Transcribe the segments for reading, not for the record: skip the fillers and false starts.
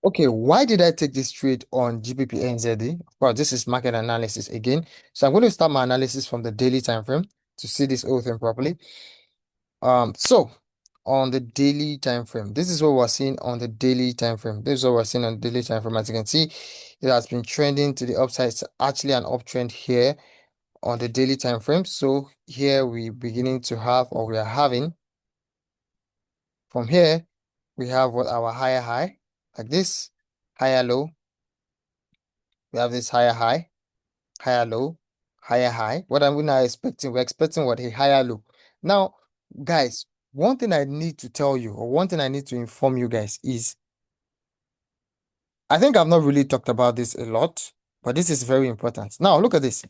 Okay, why did I take this trade on GBP NZD? Well, this is market analysis again. So I'm going to start my analysis from the daily time frame to see this whole thing properly. So on the daily time frame, this is what we're seeing on the daily time frame. This is what we're seeing on the daily time frame. As you can see, it has been trending to the upside. It's actually an uptrend here on the daily time frame. So here we beginning to have, or we are having from here, we have what our higher high, like this, higher low. We have this higher high, higher low, higher high. What are we now expecting? We're expecting what? A higher low. Now, guys, one thing I need to tell you, or one thing I need to inform you guys is, I think I've not really talked about this a lot, but this is very important. Now, look at this.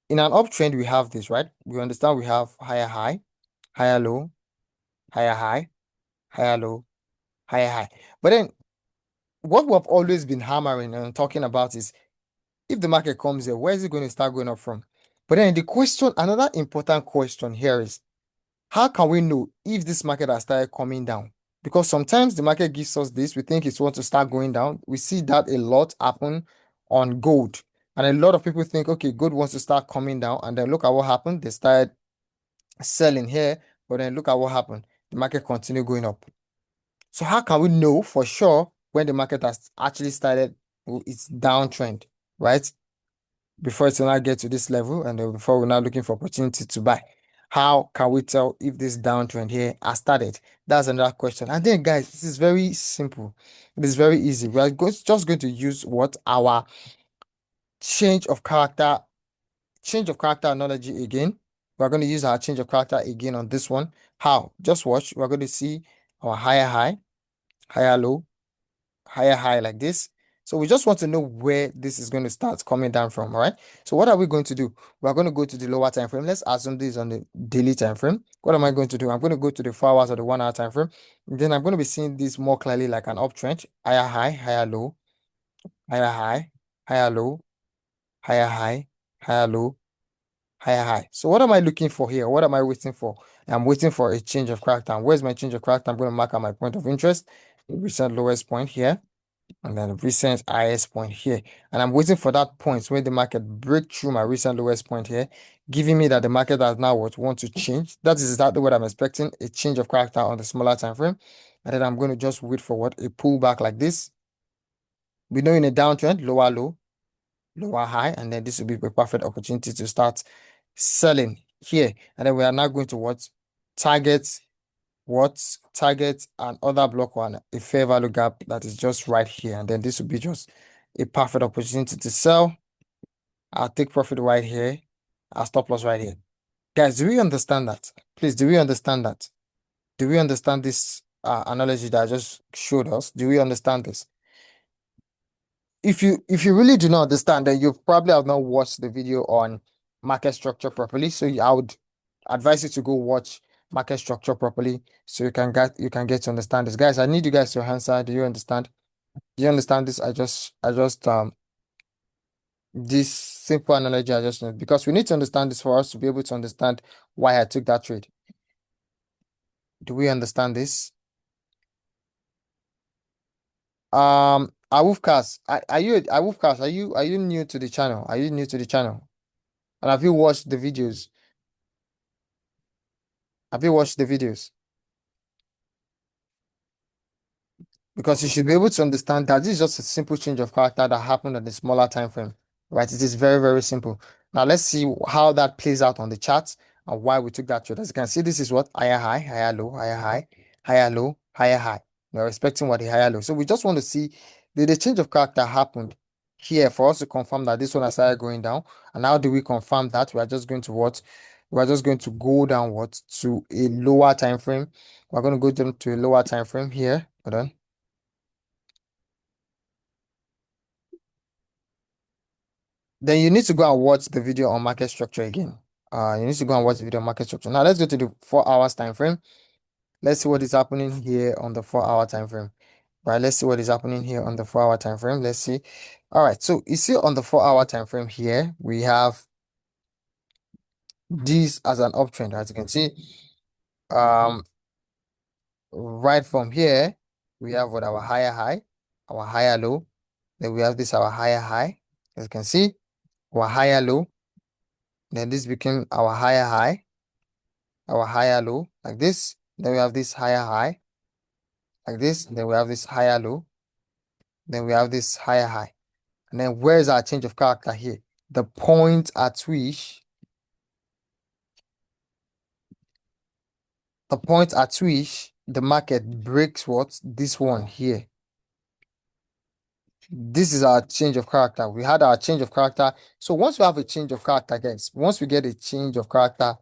In an uptrend, we have this, right? We understand we have higher high, higher low, higher high, higher low, higher high. But then what we've always been hammering and talking about is, if the market comes here, where is it going to start going up from? But then the question, another important question here is, how can we know if this market has started coming down? Because sometimes the market gives us this, we think it's want to start going down. We see that a lot happen on gold. And a lot of people think, okay, gold wants to start coming down. And then look at what happened. They started selling here, but then look at what happened. The market continued going up. So how can we know for sure when the market has actually started its downtrend, right? Before it will not get to this level and then before we're now looking for opportunity to buy. How can we tell if this downtrend here has started? That's another question. And then, guys, this is very simple. It is very easy. We are just going to use what our change of character, change of character analogy again. We're going to use our change of character again on this one. How? Just watch. We're going to see our higher high, higher low, higher high like this. So we just want to know where this is going to start coming down from, all right? So what are we going to do? We're going to go to the lower time frame. Let's assume this is on the daily time frame. What am I going to do? I'm going to go to the 4 hours or the 1 hour time frame. Then I'm going to be seeing this more clearly like an uptrend, higher high, higher low, higher high, higher low, higher high, higher low, higher high. So what am I looking for here? What am I waiting for? I'm waiting for a change of character. And where's my change of character? I'm going to mark out my point of interest, the recent lowest point here and then recent highest point here. And I'm waiting for that point where the market break through my recent lowest point here, giving me that the market has now what want to change. That is exactly what I'm expecting, a change of character on the smaller time frame. And then I'm going to just wait for what a pullback like this. We know in a downtrend, lower low, lower high, and then this will be a perfect opportunity to start selling here. And then we are now going to target target another block one, a fair value gap that is just right here. And then this will be just a perfect opportunity to sell. I'll take profit right here. I'll stop loss right here. Guys, do we understand that? Please, do we understand that? Do we understand this analogy that I just showed us? Do we understand this? If you really do not understand, then you probably have not watched the video on market structure properly. So I would advise you to go watch market structure properly so you can get to understand this. Guys, I need you guys to answer. Do you understand? Do you understand this? I just this simple analogy I just need because we need to understand this for us to be able to understand why I took that trade. Do we understand this? Awufkas, are you new to the channel? Are you new to the channel? And have you watched the videos? Have you watched the videos? Because you should be able to understand that this is just a simple change of character that happened on the smaller time frame, right? It is very, very simple. Now let's see how that plays out on the chart and why we took that trade. As you can see, this is what higher high, higher low, higher high, higher low, higher high. We're expecting what the higher low. So we just want to see did the change of character happened here for us to confirm that this one has started going down. And how do we confirm that? We are just going to what? We're just going to go downwards to a lower time frame. We're going to go down to a lower time frame here. Hold on. Then you need to go and watch the video on market structure again. You need to go and watch the video on market structure. Now let's go to the 4 hours time frame. Let's see what is happening here on the 4 hour time frame. Right, let's see what is happening here on the 4 hour time frame. Let's see. All right, so you see on the 4 hour time frame here, we have this as an uptrend, as you can see. Um, right from here, we have what our higher high, our higher low. Then we have this our higher high. As you can see, our higher low. Then this became our higher high, our higher low, like this. Then we have this higher high, like this. Then we have this higher low. Then we have this higher high. And then where's our change of character here? The point at which, the point at which the market breaks what? This one here. This is our change of character. We had our change of character. So once we have a change of character, guys, once we get a change of character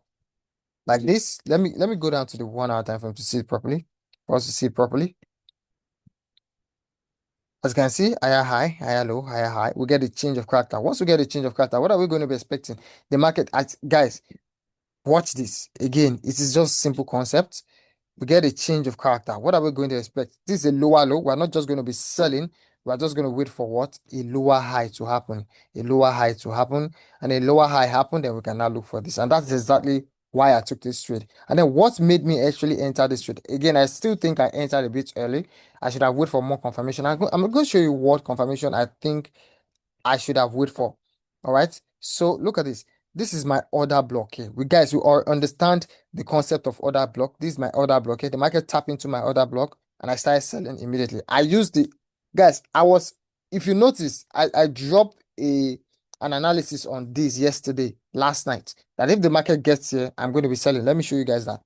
like this, let me go down to the 1 hour time frame to see it properly. For us to see it properly. As you can see, higher high, higher low, higher high. We get a change of character. Once we get a change of character, what are we going to be expecting? The market, guys, watch this. Again, it is just simple concept. We get a change of character. What are we going to expect? This is a lower low. We're not just going to be selling. We're just going to wait for what? A lower high to happen. A lower high to happen. And a lower high happen, then we can now look for this. And that's exactly why I took this trade. And then what made me actually enter this trade? Again, I still think I entered a bit early. I should have waited for more confirmation. I'm going to show you what confirmation I think I should have waited for. All right. So look at this. This is my order block here. We guys, we all understand the concept of order block. This is my order block here. The market tapped into my order block and I started selling immediately. I used the guys. If you notice, I dropped an analysis on this yesterday, last night. That if the market gets here, I'm going to be selling. Let me show you guys that.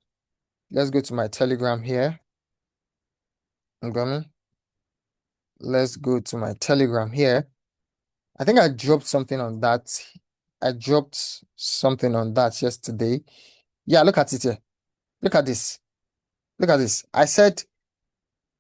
Let's go to my Telegram here. I'm gonna let's go to my Telegram here. I think I dropped something on that. I dropped something on that yesterday. Yeah, look at it here. Look at this. Look at this. I said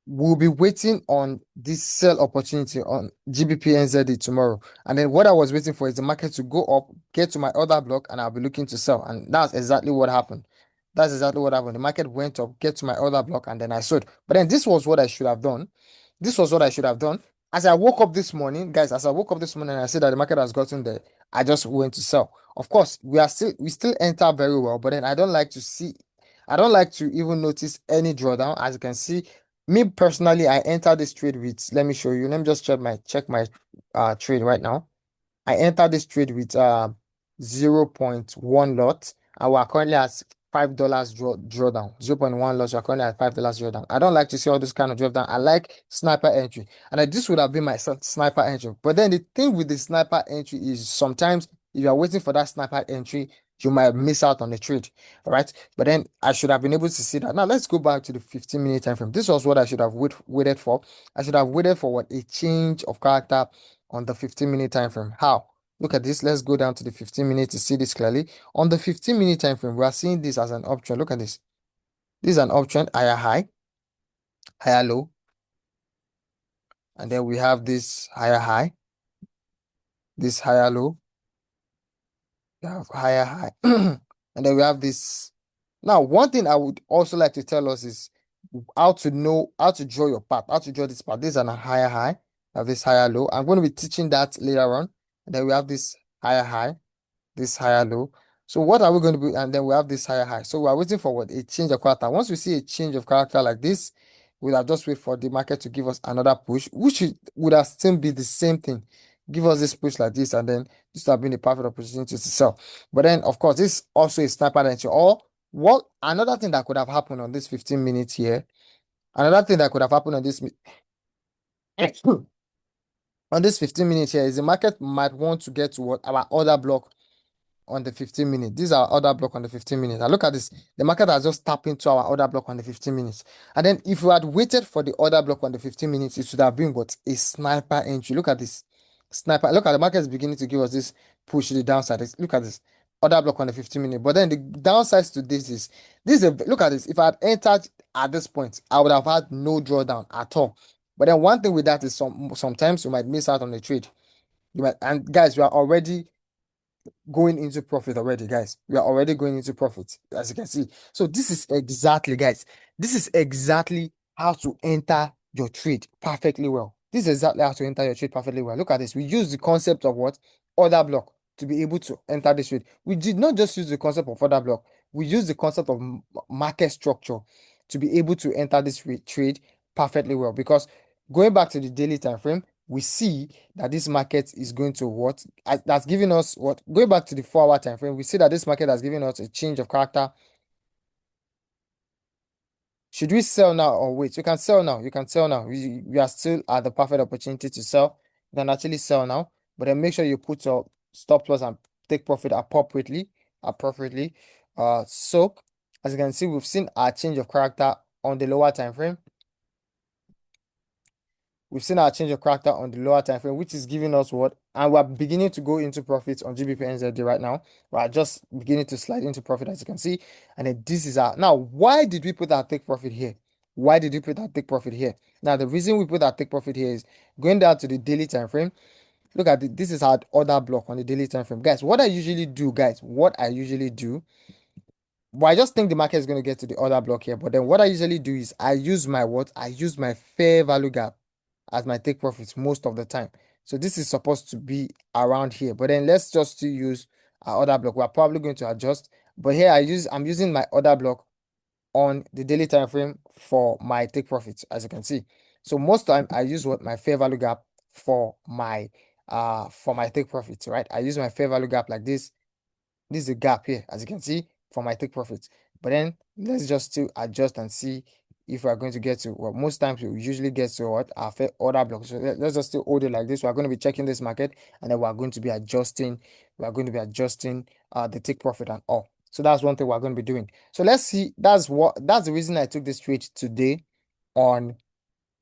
we'll be waiting on this sell opportunity on GBP NZD tomorrow. And then what I was waiting for is the market to go up, get to my order block, and I'll be looking to sell. And that's exactly what happened. That's exactly what happened. The market went up, get to my order block, and then I sold. But then this was what I should have done. This was what I should have done. As I woke up this morning, guys, as I woke up this morning, I said that the market has gotten there. I just went to sell. Of course, we still enter very well, but then I don't like to even notice any drawdown. As you can see, me personally, I entered this trade with, let me show you. Let me just check my trade right now. I entered this trade with 0.1 lot. And we're currently at $5 drawdown. 0.1 loss, we're currently at $5 drawdown. I don't like to see all this kind of drawdown. I like sniper entry. And this would have been my sniper entry. But then the thing with the sniper entry is sometimes if you are waiting for that sniper entry, you might miss out on the trade. All right. But then I should have been able to see that. Now let's go back to the 15-minute time frame. This was what I should have waited for. I should have waited for what? A change of character on the 15-minute time frame. How? Look at this. Let's go down to the 15 minutes to see this clearly. On the 15-minute time frame, we are seeing this as an option. Look at this. This is an option, higher high, higher low. And then we have this higher high, this higher low. We have higher high. And then we have this. Now, one thing I would also like to tell us is how to draw your path, how to draw this path. This is an higher high, have this higher low. I'm going to be teaching that later on. And then we have this higher high, this higher low. So what are we going to do? And then we have this higher high. So we are waiting for what? A change of character. Once we see a change of character like this, we'll have just wait for the market to give us another push, which would have still be the same thing. Give us this push like this, and then this would have been a perfect opportunity to sell. But then, of course, this also is sniper entry. Or what another thing that could have happened on this 15 minutes here, another thing that could have happened on this on this 15 minutes here is the market might want to get to what our order block on the 15 minutes. These are order block on the 15 minutes. And look at this. The market has just tapped into our order block on the 15 minutes. And then if we had waited for the order block on the 15 minutes, it should have been what? A sniper entry. Look at this. Sniper. Look at the market is beginning to give us this push to the downside. Look at this. Order block on the 15 minutes. But then the downside to look at this. If I had entered at this point, I would have had no drawdown at all. But then one thing with that is sometimes you might miss out on the trade. And guys, we are already going into profit already, guys. We are already going into profit, as you can see. So this is exactly, guys, this is exactly how to enter your trade perfectly well. This is exactly how to enter your trade perfectly well. Look at this. We use the concept of what? Order block to be able to enter this trade. We did not just use the concept of order block. We use the concept of market structure to be able to enter this trade perfectly well. Because Going back to the daily time frame, we see that this market is going to what? That's giving us what? Going back to the 4-hour time frame, we see that this market has given us a change of character. Should we sell now or wait? You can sell now. You can sell now. We are still at the perfect opportunity to sell. You can actually sell now, but then make sure you put your stop loss and take profit appropriately. Appropriately. So as you can see, we've seen our change of character on the lower time frame. We've seen our change of character on the lower time frame, which is giving us what? And we're beginning to go into profits on GBP NZD right now. We're just beginning to slide into profit, as you can see. And then this is our now. Why did we put our take profit here? Why did we put our take profit here? Now, the reason we put our take profit here is going down to the daily time frame. Look at this is our order block on the daily time frame. Guys, what I usually do, well, I just think the market is going to get to the order block here. But then what I usually do is I use my what? I use my fair value gap as my take profits most of the time. So this is supposed to be around here. But then let's just still use our order block. We're probably going to adjust. But here I'm using my order block on the daily time frame for my take profits, as you can see. So most time I use what my fair value gap for my take profits, right? I use my fair value gap like this. This is a gap here, as you can see, for my take profits. But then let's just still adjust and see if we're going to get to, well, most times we usually get to what our order block. So let's just still hold it like this. We're going to be checking this market, and then we're going to be adjusting. We're going to be adjusting the take profit and all. So that's one thing we're going to be doing. So let's see. That's the reason I took this trade today on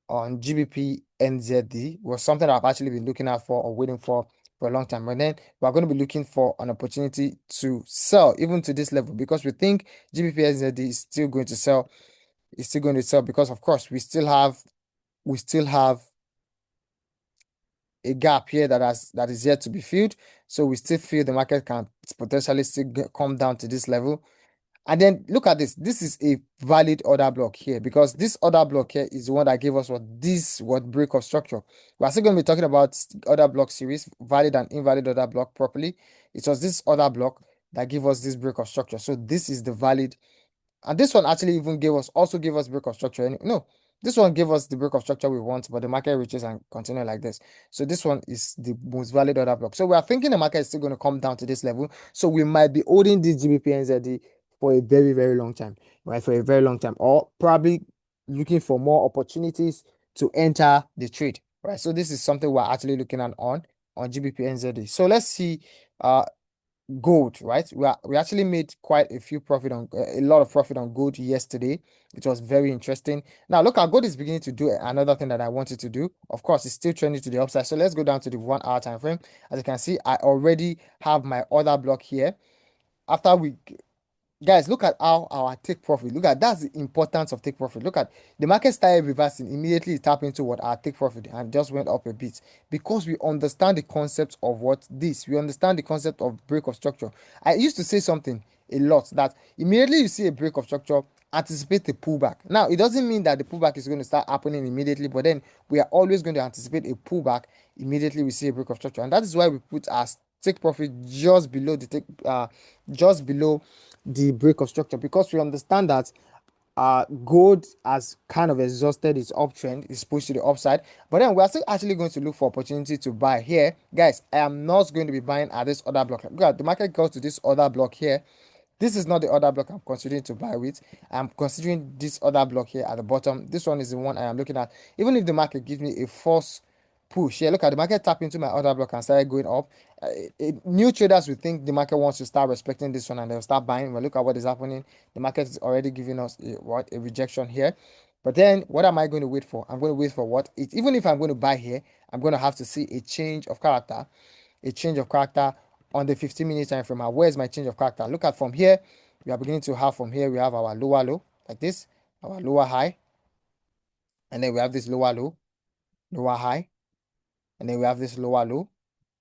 GBP NZD. Was something I've actually been looking out for or waiting for a long time. And then we're going to be looking for an opportunity to sell even to this level, because we think GBP NZD is still going to sell. It's still going to sell because, of course, we still have a gap here that is yet to be filled. So we still feel the market can potentially still come down to this level. And then look at this. This is a valid order block here, because this order block here is the one that gave us what break of structure. We're still going to be talking about order block series, valid and invalid order block properly. It was this order block that gave us this break of structure. So this is the valid. And this one actually even also gave us break of structure. No, this one gave us the break of structure we want, but the market reaches and continue like this. So this one is the most valid order block. So we are thinking the market is still going to come down to this level. So we might be holding this GBP NZD for a very, very long time, right? For a very long time, or probably looking for more opportunities to enter the trade, right? So this is something we're actually looking at on GBP NZD. So let's see. Gold, right? We actually made quite a lot of profit on gold yesterday. It was very interesting. Now look, our gold is beginning to do another thing that I wanted to do. Of course, it's still trending to the upside. So let's go down to the 1 hour time frame. As you can see, I already have my order block here. After we Guys, look at how our take profit. Look at that's the importance of take profit. Look at the market started reversing immediately. It tapped into what our take profit and just went up a bit, because we understand the concept of what this. We understand the concept of break of structure. I used to say something a lot that immediately you see a break of structure, anticipate the pullback. Now it doesn't mean that the pullback is going to start happening immediately, but then we are always going to anticipate a pullback immediately we see a break of structure, and that is why we put our take profit just below the break of structure, because we understand that gold has kind of exhausted its uptrend, is pushed to the upside, but then we are still actually going to look for opportunity to buy here. Guys, I am not going to be buying at this other block. Look at the market goes to this other block here. This is not the other block I'm considering to buy with. I'm considering this other block here at the bottom. This one is the one I am looking at. Even if the market gives me a false push, yeah, look at the market tap into my order block and started going up. New traders will think the market wants to start respecting this one and they'll start buying. But look at what is happening. The market is already giving us a rejection here. But then what am I going to wait for? I'm going to wait for what? Even if I'm going to buy here, I'm going to have to see a change of character, on the 15-minute time frame. Where's my change of character? Look at from here. We are beginning to have from here. We have our lower low like this, our lower high, and then we have this lower low, lower high, and then we have this lower low,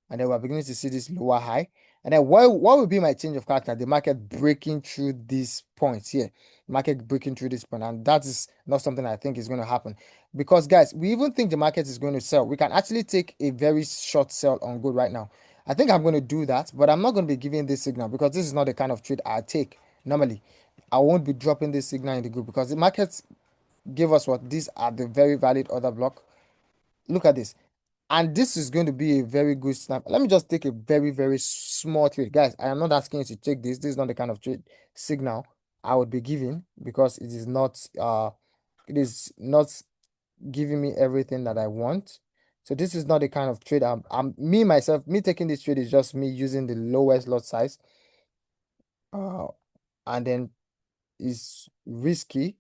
and then we're beginning to see this lower high. And then what will be my change of character? The market breaking through these points here. Market breaking through this point. And that is not something I think is going to happen. Because guys, we even think the market is going to sell. We can actually take a very short sell on gold right now. I think I'm going to do that, but I'm not going to be giving this signal, because this is not the kind of trade I take normally. I won't be dropping this signal in the group, because the markets give us what these are the very valid order block. look at this. And this is going to be a very good snap. Let me just take a very, very small trade. Guys, I am not asking you to take this. This is not the kind of trade signal I would be giving, because it is not giving me everything that I want. So this is not the kind of trade I'm me myself, me taking this trade is just me using the lowest lot size. Uh and then is risky.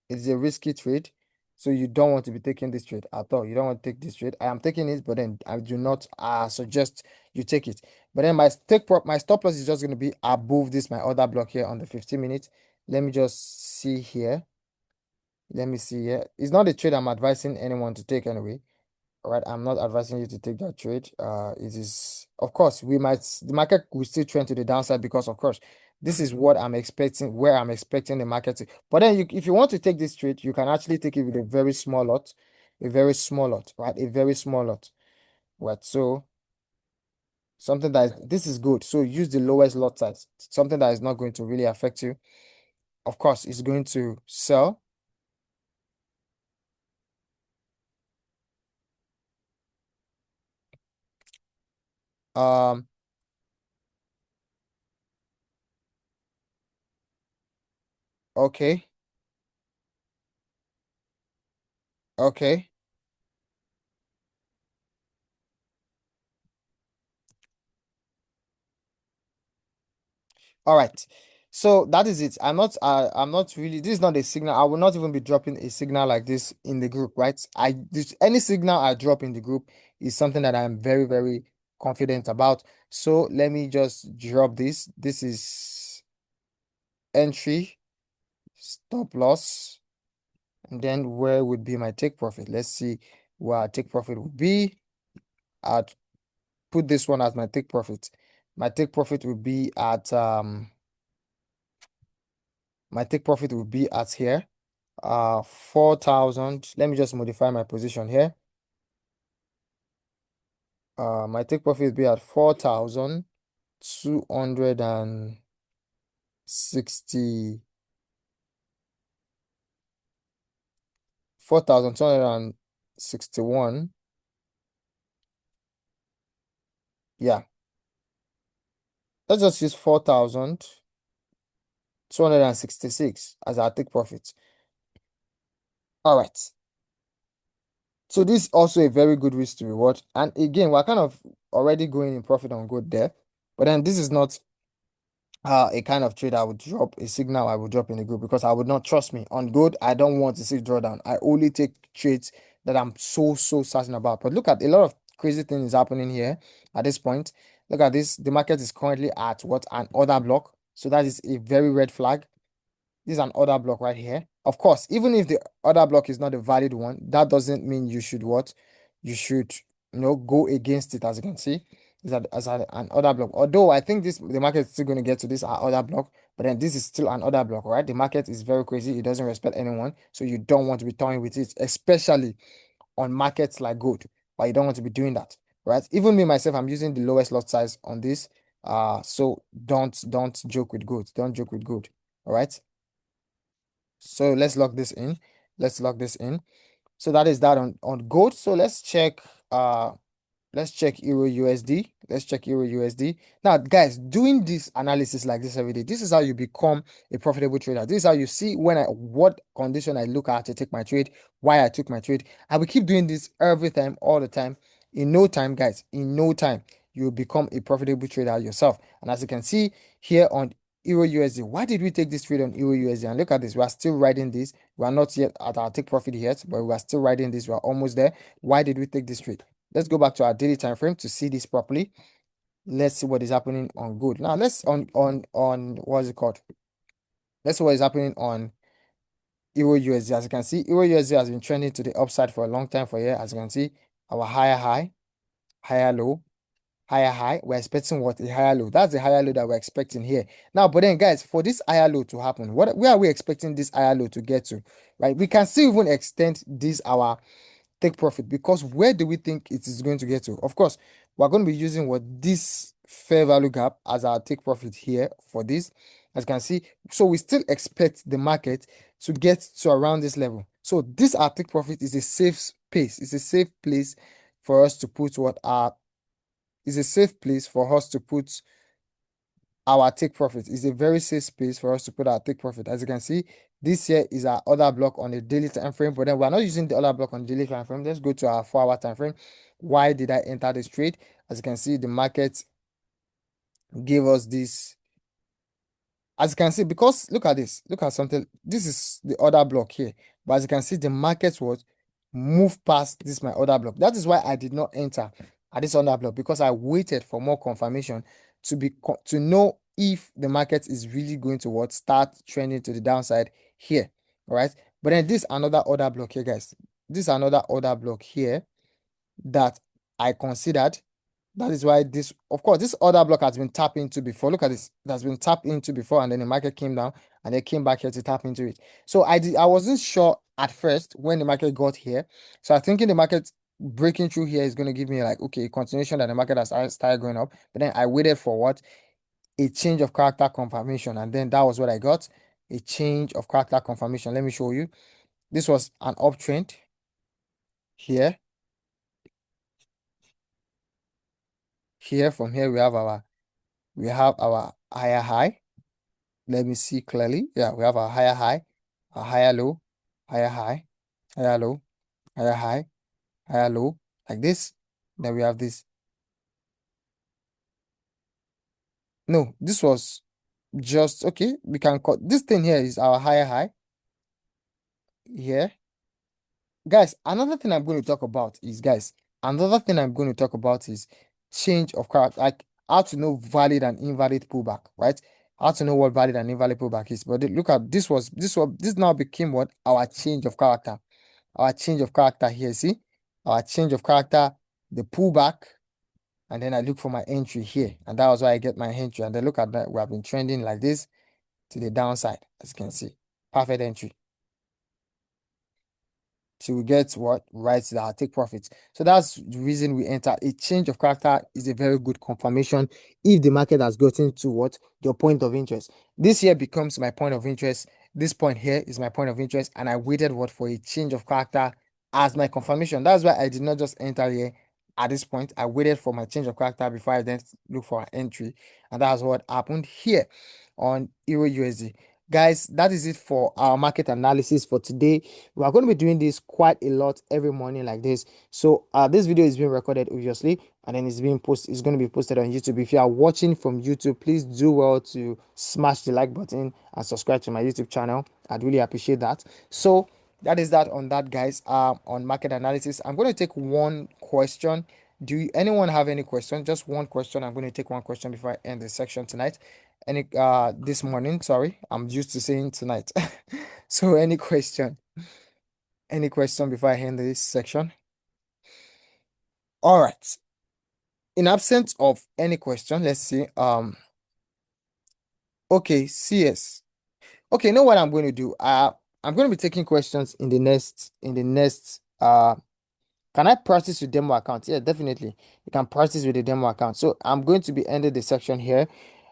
It's a risky trade. So you don't want to be taking this trade at all. You don't want to take this trade. I am taking it, but then I do not suggest you take it. But then my stop loss is just going to be above this, my other block here on the 15 minutes. Let me just see here. Let me see here. It's not a trade I'm advising anyone to take anyway. All right, I'm not advising you to take that trade. It is, of course, the market will still trend to the downside, because of course this is what I'm expecting, where I'm expecting the market to. But then if you want to take this trade, you can actually take it with a very small lot, right? A very small lot, right? So something this is good. So use the lowest lot size, something that is not going to really affect you. Of course, it's going to sell. Um, okay, okay. All right. So that is it. I'm not really, this is not a signal. I will not even be dropping a signal like this in the group, right? Any signal I drop in the group is something that I'm very, very confident about. So let me just drop this. This is entry, stop loss, and then where would be my take profit? Let's see where our take profit would be. I'd put this one as my take profit. My take profit would be at my take profit would be at here. 4,000. Let me just modify my position here. My take profit will be at 4,260, 4,261. Yeah, let's just use 4,266 as our take profit. All right. So this is also a very good risk to reward. And again, we're kind of already going in profit on good there. But then this is not a kind of trade I would drop, a signal I would drop in the group, because I would not, trust me on good. I don't want to see drawdown. I only take trades that I'm so certain about. But look at a lot of crazy things happening here at this point. Look at this. The market is currently at what, an order block. So that is a very red flag. This is an order block right here. Of course, even if the order block is not a valid one, that doesn't mean you should what? You should, go against it. As you can see, is that as an order block. Although I think the market is still going to get to this order block, but then this is still an order block, right? The market is very crazy. It doesn't respect anyone, so you don't want to be toying with it, especially on markets like gold. But you don't want to be doing that, right? Even me myself, I'm using the lowest lot size on this. So don't joke with gold. Don't joke with gold. All right. So let's lock this in. Let's lock this in. So that is that on gold. So let's check Euro USD. Let's check Euro USD. Now, guys, doing this analysis like this every day, this is how you become a profitable trader. This is how you see what condition I look at to take my trade, why I took my trade. I will keep doing this every time, all the time. In no time, guys, in no time, you will become a profitable trader yourself. And as you can see here on Euro USD, why did we take this trade on Euro USD? And look at this, we are still riding this. We are not yet at our take profit yet, but we are still riding this. We are almost there. Why did we take this trade? Let's go back to our daily time frame to see this properly. Let's see what is happening on gold. Now let's on what's it called? Let's see what is happening on Euro USD. As you can see, Euro USD has been trending to the upside for a long time for here. As you can see, our higher high, higher low, higher high. We're expecting what? A higher low. That's the higher low that we're expecting here. Now, but then guys, for this higher low to happen, where are we expecting this higher low to get to? Right? We can still even extend this our take profit, because where do we think it is going to get to? Of course, we're going to be using what, this fair value gap as our take profit here for this, as you can see. So we still expect the market to get to around this level. So this our take profit is a safe pace. It's a safe place for us to put what our it's a safe place for us to put our take profit. It's a very safe space for us to put our take profit. As you can see, this here is our order block on the daily time frame, but then we're not using the order block on the daily time frame. Let's go to our 4-hour time frame. Why did I enter this trade? As you can see, the market gave us this. As you can see, because look at this, look at something. This is the order block here, but as you can see, the market was move past this my order block. That is why I did not enter at this order block, because I waited for more confirmation to know if the market is really going to what start trending to the downside here. All right, but then this another order block here, guys. This another order block here that I considered. That is why this, of course, this order block has been tapped into before. Look at this. It has been tapped into before, and then the market came down and they came back here to tap into it. So I wasn't sure at first when the market got here. So I thinking the market breaking through here is going to give me like, okay, continuation that the market has started going up. But then I waited for what? A change of character confirmation. And then that was what I got. A change of character confirmation. Let me show you. This was an uptrend here. Here, from here, we have our higher high. Let me see clearly. Yeah, we have a higher high, a higher low, higher high, higher low, higher high, higher low, like this. Then we have this. No, this was just okay. We can cut this thing here is our higher high here. Guys, another thing I'm going to talk about is, guys, another thing I'm going to talk about is change of character, like how to know valid and invalid pullback, right? How to know what valid and invalid pullback is. But look at this now became what our change of character. Our change of character here, see? Our change of character, the pullback, and then I look for my entry here. And that was why I get my entry. And then look at that. We have been trending like this to the downside, as you can see. Perfect entry till we get what right that take profits. So that's the reason we enter. A change of character is a very good confirmation if the market has gotten to what your point of interest. This here becomes my point of interest. This point here is my point of interest, and I waited what for a change of character as my confirmation. That's why I did not just enter here at this point. I waited for my change of character before I then look for an entry, and that's what happened here on Euro USD. Guys, that is it for our market analysis for today. We are going to be doing this quite a lot every morning like this. So this video is being recorded obviously, and then it's going to be posted on YouTube. If you are watching from YouTube, please do well to smash the like button and subscribe to my YouTube channel. I'd really appreciate that. So that is that on that, guys. On market analysis, I'm going to take one question. Anyone have any question? Just one question. I'm going to take one question before I end the section tonight. This morning, sorry, I'm used to saying tonight. So any question before I end this section? All right, in absence of any question, let's see. Okay, CS. Okay, you know what I'm going to do? I'm going to be taking questions in the next can I practice with demo account? Yeah, definitely. You can practice with the demo account. So I'm going to be ending the section here.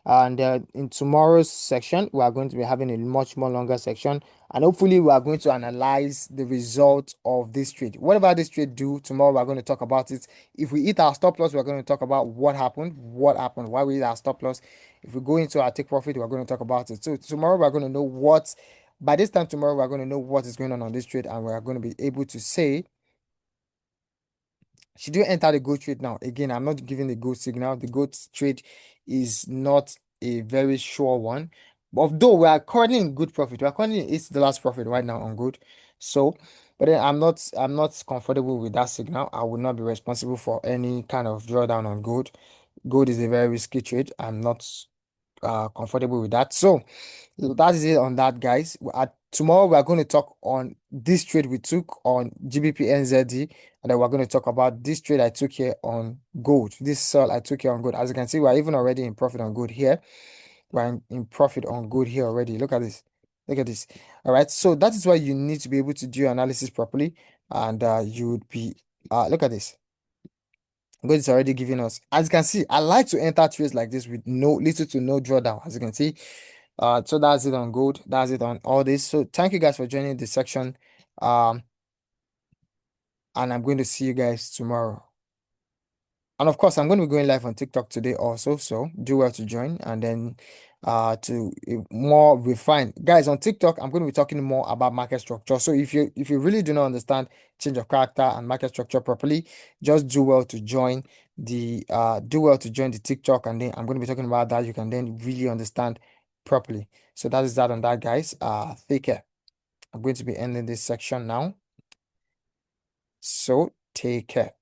And in tomorrow's section, we are going to be having a much more longer section. And hopefully we are going to analyze the result of this trade. Whatever this trade do, tomorrow we're going to talk about it. If we hit our stop loss, we're going to talk about what happened, why we hit our stop loss. If we go into our take profit, we're going to talk about it. So tomorrow we're going to know by this time tomorrow, we're going to know what is going on this trade. And we're going to be able to say, should you enter the gold trade now? Again, I'm not giving the gold signal. The gold trade is not a very sure one. But although we are currently in good profit, we are currently in $8 profit right now on gold. So, but then I'm not comfortable with that signal. I will not be responsible for any kind of drawdown on gold. Gold is a very risky trade. I'm not comfortable with that. So that is it on that, guys. Tomorrow we are going to talk on this trade we took on GBP NZD, and then we're going to talk about this trade I took here on gold. This sell I took here on gold. As you can see, we're even already in profit on gold here. We're in profit on gold here already. Look at this. Look at this. All right. So that is why you need to be able to do your analysis properly, and you would be look at this. God is already giving us. As you can see, I like to enter trades like this with little to no drawdown. As you can see, so that's it on gold. That's it on all this. So thank you guys for joining this section. Um, and I'm going to see you guys tomorrow. And of course, I'm going to be going live on TikTok today also, so do well to join and then to more refine. Guys, on TikTok, I'm going to be talking more about market structure. So if you really do not understand change of character and market structure properly, just do well to join the TikTok, and then I'm going to be talking about that. You can then really understand properly. So that is that on that, guys. Take care. I'm going to be ending this section now. So take care.